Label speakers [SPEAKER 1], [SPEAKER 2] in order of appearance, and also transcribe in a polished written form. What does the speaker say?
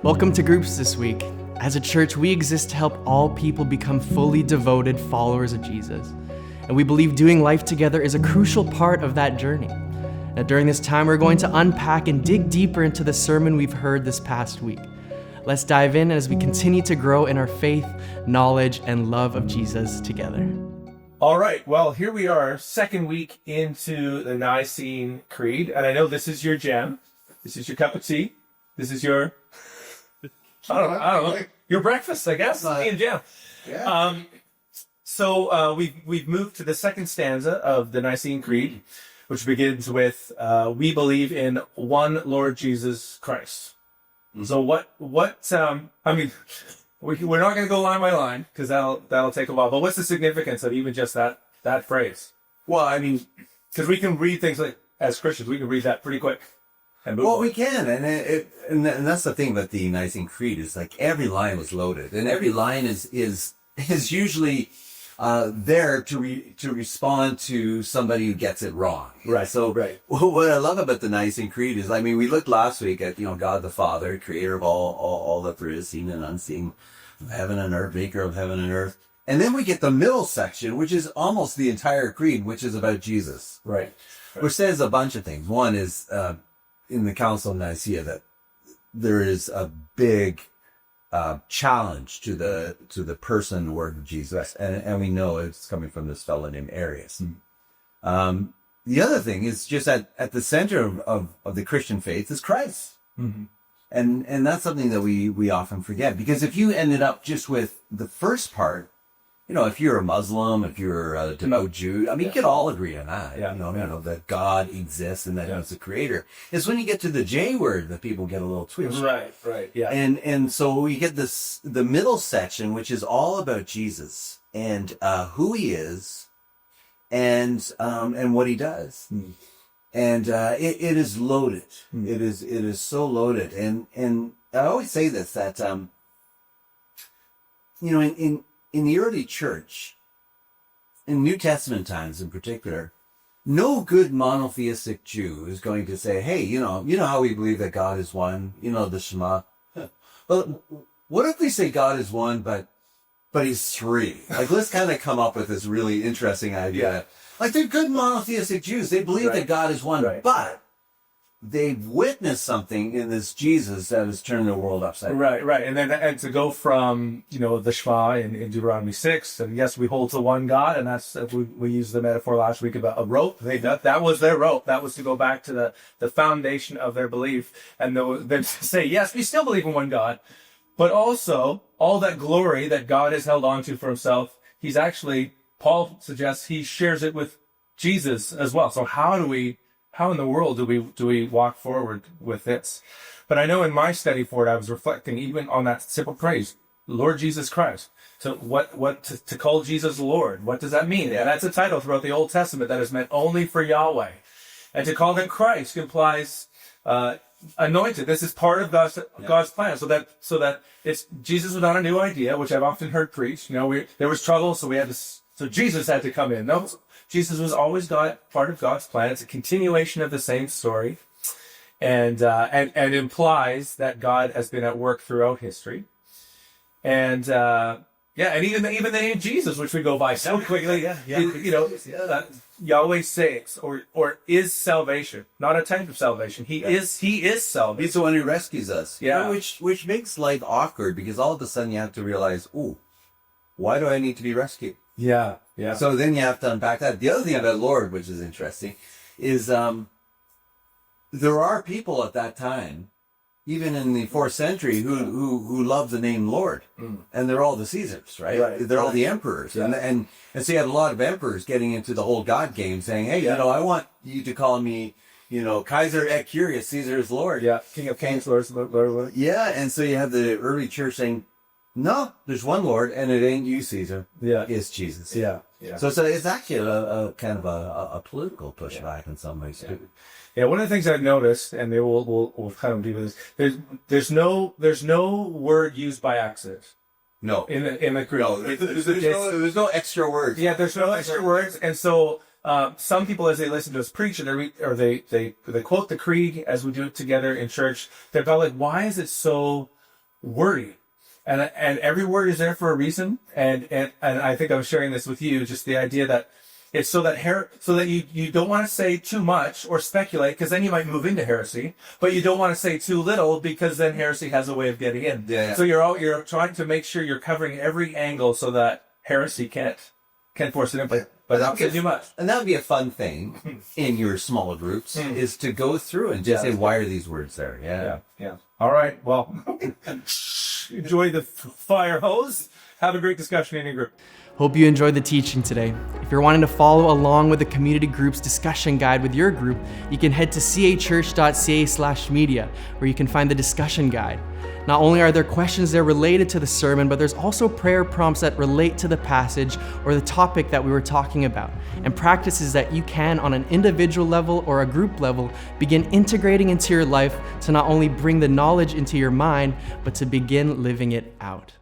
[SPEAKER 1] Welcome to Groups this week. As a church, we exist to help all people become fully devoted followers of Jesus. And we believe doing life together is a crucial part of that journey. Now, during this time, we're going to unpack and dig deeper into the sermon we've heard this past week. Let's dive in as we continue to grow in our faith, knowledge, and love of Jesus together.
[SPEAKER 2] All right, well, here we are, second week into the Nicene Creed, and I know this is your jam. This is your cup of tea. This is your, I don't know, your breakfast, I guess, tea and jam.
[SPEAKER 3] Yeah.
[SPEAKER 2] So we've moved to the second stanza of the Nicene Creed, which begins with, we believe in one Lord Jesus Christ. Mm-hmm. So we're not going to go line by line because that'll take a while. But what's the significance of even just that phrase?
[SPEAKER 3] Well, I mean,
[SPEAKER 2] because we can read things like, as Christians, we can read that pretty quick.
[SPEAKER 3] We can, and that's the thing about the Nicene Creed is like every line was loaded, and every line is usually there to respond to somebody who gets it wrong.
[SPEAKER 2] Right.
[SPEAKER 3] So
[SPEAKER 2] right.
[SPEAKER 3] What I love about the Nicene Creed is, I mean, we looked last week at God the Father, creator of all that there is, seen and unseen, heaven and earth, maker of heaven and earth, and then we get the middle section, which is almost the entire creed, which is about Jesus.
[SPEAKER 2] Right.
[SPEAKER 3] Which says a bunch of things. One is in the Council of Nicaea that there is a big challenge to the person and work of Jesus, and we know it's coming from this fellow named Arius. Mm-hmm. The other thing is just at the center of the Christian faith is Christ, mm-hmm. and that's something that we often forget, because if you ended up just with the first part, if you're a Muslim, if you're a devout Jew, I mean, you could all agree on that.
[SPEAKER 2] Yeah.
[SPEAKER 3] That God exists and that He's the creator. It's when you get to the J word that people get a little twitchy.
[SPEAKER 2] Right. Yeah.
[SPEAKER 3] And so we get the middle section, which is all about Jesus and who He is and what He does. Mm. And it is loaded. Mm. It is so loaded. And I always say this, that in the early church, in New Testament times in particular, no good monotheistic Jew is going to say, hey, you know how we believe that God is one, the Shema. Well, what if we say God is one, but He's three? Like, let's kind of come up with this really interesting idea.
[SPEAKER 2] Yeah.
[SPEAKER 3] Like, they're good monotheistic Jews. They believe that God is one, but they've witnessed something in this Jesus that has turned the world upside down.
[SPEAKER 2] Right. And to go from, the Shema in Deuteronomy 6, and yes, we hold to one God, and that's, we used the metaphor last week about a rope. That was their rope. That was to go back to the foundation of their belief. And then to say, yes, we still believe in one God, but also all that glory that God has held on to for Himself, Paul suggests He shares it with Jesus as well. So how in the world do we walk forward with this? But I know in my study for it, I was reflecting even on that simple phrase, Lord Jesus Christ. So to call Jesus Lord, what does that mean? And that's a title throughout the Old Testament that is meant only for Yahweh. And to call Him Christ implies anointed. This is part of God's plan. So that Jesus was not a new idea, which I've often heard preached. There was trouble, so Jesus had to come in. No, Jesus was always part of God's plan. It's a continuation of the same story, and implies that God has been at work throughout history. And and even the name Jesus, which we go by so quickly, Yahweh saves or is salvation, not a type of salvation. He is salvation.
[SPEAKER 3] He's the one who rescues us.
[SPEAKER 2] Yeah,
[SPEAKER 3] which makes life awkward, because all of a sudden you have to realize, why do I need to be rescued?
[SPEAKER 2] Yeah.
[SPEAKER 3] So then you have to unpack that. The other thing about Lord, which is interesting, is there are people at that time, even in the 4th century, who love the name Lord, and they're all the Caesars, right? They're all the emperors, and so you had a lot of emperors getting into the whole God game, saying, hey, I want you to call me, Kaiser et Curious, Caesar is Lord.
[SPEAKER 2] Yeah, King of Kings, Lord of Lords.
[SPEAKER 3] Yeah, and so you have the early church saying, no, there's one Lord, and it ain't you, Caesar.
[SPEAKER 2] Yeah.
[SPEAKER 3] It's Jesus.
[SPEAKER 2] Yeah.
[SPEAKER 3] So it's actually a kind of a political pushback in some ways too.
[SPEAKER 2] Yeah, one of the things I've noticed, and maybe we'll kind of do this. There's no word used by accident.
[SPEAKER 3] No.
[SPEAKER 2] In the Greek.
[SPEAKER 3] No, there's no extra words.
[SPEAKER 2] Yeah, there's no extra words, and so some people, as they listen to us preach, or they quote the creed as we do it together in church, they're about like, why is it so worry. And every word is there for a reason. And I think I was sharing this with you, just the idea that it's so that you don't want to say too much or speculate, because then you might move into heresy, but you don't want to say too little, because then heresy has a way of getting in.
[SPEAKER 3] Yeah.
[SPEAKER 2] So you're trying to make sure you're covering every angle so that heresy can't force it in. But not too much.
[SPEAKER 3] And that would be a fun thing in your smaller groups, is to go through and just say, why are these words there?
[SPEAKER 2] Yeah. All right. Well, enjoy the fire hose. Have a great discussion in your group.
[SPEAKER 1] Hope you enjoyed the teaching today. If you're wanting to follow along with the community group's discussion guide with your group, you can head to cachurch.ca/media, where you can find the discussion guide. Not only are there questions there related to the sermon, but there's also prayer prompts that relate to the passage or the topic that we were talking about, and practices that you can, on an individual level or a group level, begin integrating into your life to not only bring the knowledge into your mind, but to begin living it out.